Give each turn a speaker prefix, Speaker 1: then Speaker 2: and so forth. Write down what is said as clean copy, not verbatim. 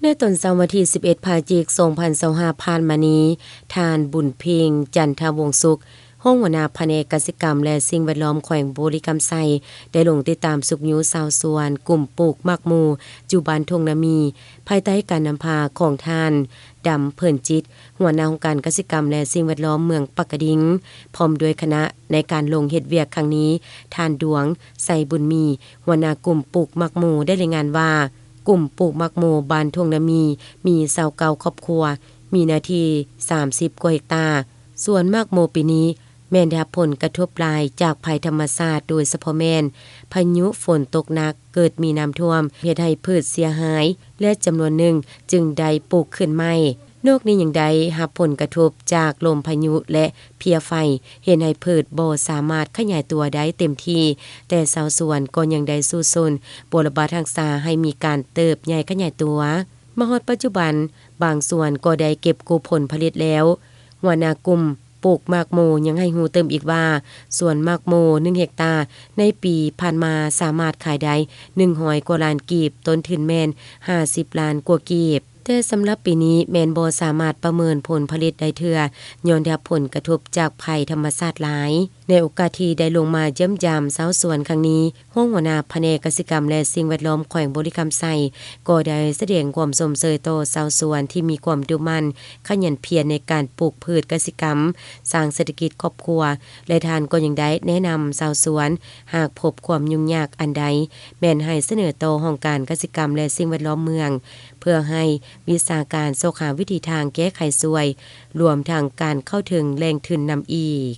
Speaker 1: ในต้นเสาร์วันที่11พฤศจิกายน2025ผ่านมานี้ทานบุญเพ็งจันทวงศ์สุขห้องหัวหน้าแผนกกสิกรรมและสิ่งแวดล้อมแขวงบริกรรมไซได้ลงติดตามสุขยูชาวสวนกลุ่มปลูกมักหมู่จุบ้านทงนามีภายใต้การนำพาของทานดำเพิ่นจิตหัวหน้าองค์การกสิกรรมและสิ่งแวดล้อมเมืองปักกะดิ่งพร้อมด้วยคณะในการลงเฮ็ดเวียกครั้งนี้ทานดวงใส่บุญมีหัวหน้ากลุ่มปลูกมักหมู่ได้รายงานว่ากลุ่มปลูกมักหมู่บ้านทงนามี29ครอบครัวมีเนื้อที่30กว่าเฮกตาร์ส่วนมักหมู่ปีนี้แม่นได้รับผลกระทบหลายจากภัยธรรมชาติโดยเฉพาะแม่นพายุฝนตกหนักเกิดมีน้ำท่วมเฮ็ดให้พืชเสียหายและจำนวนหนึ่งจึงได้ปลูกขึ้นใหม่นอกนี้ยังได้รับผลกระทบจากลมพายุและเพลียไฟเฮ็ดให้พืชบ่สามารถขยายตัวได้เต็มที่แต่ชาวสวนก็ยังได้สู้ซนบระบาดรักษาให้มีการเติบใหญ่ขยายตัวมาฮอดปัจจุบันบางส่วนก็ได้เก็บกู้ผลผลิตแล้วหัวหน้ากลุ่มปลูกมากโมยังให้ฮู้เติมอีกว่าส่วนมากโม1เฮกตาร์ในปีผ่านมาสามารถขายได้100กว่าล้านกีบต้นทุนแม่น50ล้านกว่ากีบแต่สำหรับปีนี้แม่นบ่สามารถประเมินผลผลิตได้เทื่อย้อนได้รับผลกระทบจากภัยธรรมชาติหลายในโอกาสที่ได้ลงมาเยี่ยมยามชาวสวนครั้งนี้ห้องหัวหน้าแผนกกสิกรรมและสิ่งแวดล้อมแขวงบริกรรมไซก็ได้แสดงความสมเสยต่อชาวสวนที่มีความมุ่งมั่นขยันเพียรในการปลูกพืชกสิกรรมสร้างเศรษฐกิจครอบครัวและทานก็ยังได้แนะนำชาวสวนหากพบความยุ่งยากอันใดแม่นให้เสนอต่อห้องการกสิกรรมและสิ่งแวดล้อมเมืองเพื่อให้วิชาการโซหาวิธีทางแก้ไขซวยรวมทางการเข้าถึงแหล่งทุนนำอีก